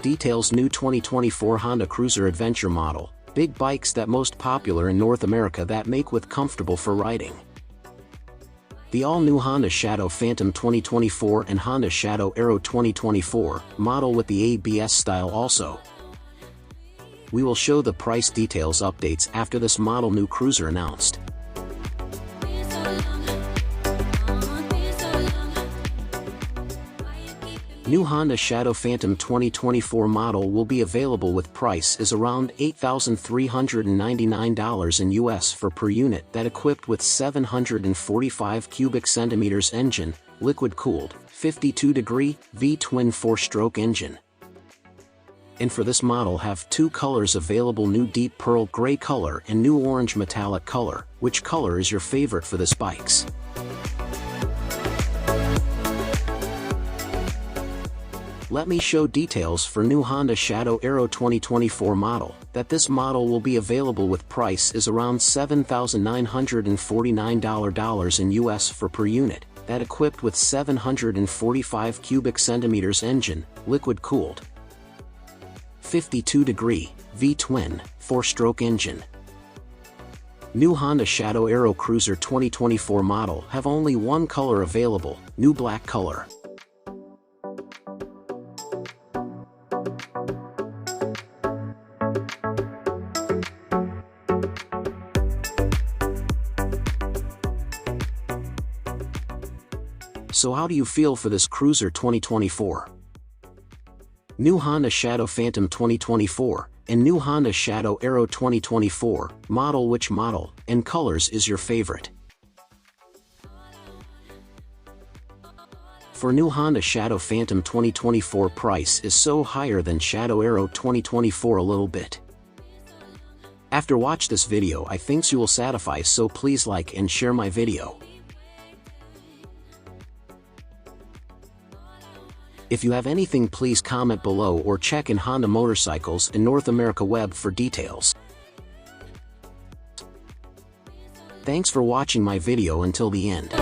details new 2024 Honda Cruiser Adventure model, big bikes that most popular in North America that make with comfortable for riding. The all-new Honda Shadow Phantom 2024 and Honda Shadow Aero 2024, model with the ABS style also. We will show the price details updates after this model new cruiser announced. New Honda Shadow Phantom 2024 model will be available with price is around $8,399 in US for per unit that equipped with 745 cubic centimeters engine, liquid-cooled, 52-degree, V-twin 4-stroke engine. And for this model have two colors available: new deep pearl gray color and new orange metallic color. Which color is your favorite for this bikes? Let me show details for new Honda Shadow Aero 2024 model, that this model will be available with price is around $7,949 in US for per unit, that equipped with 745 cubic centimeters engine, liquid-cooled, 52-degree, V-twin, 4-stroke engine. New Honda Shadow Aero Cruiser 2024 model have only one color available, new black color. So how do you feel for this Cruiser 2024? New Honda Shadow Phantom 2024 and new Honda Shadow Aero 2024 model, which model and colors is your favorite? For new Honda Shadow Phantom 2024 price is so higher than Shadow Aero 2024 a little bit. After watch this video I thinks you will satisfy, so please like and share my video. If you have anything, please comment below or check in Honda Motorcycles in North America web for details. Thanks for watching my video until the end.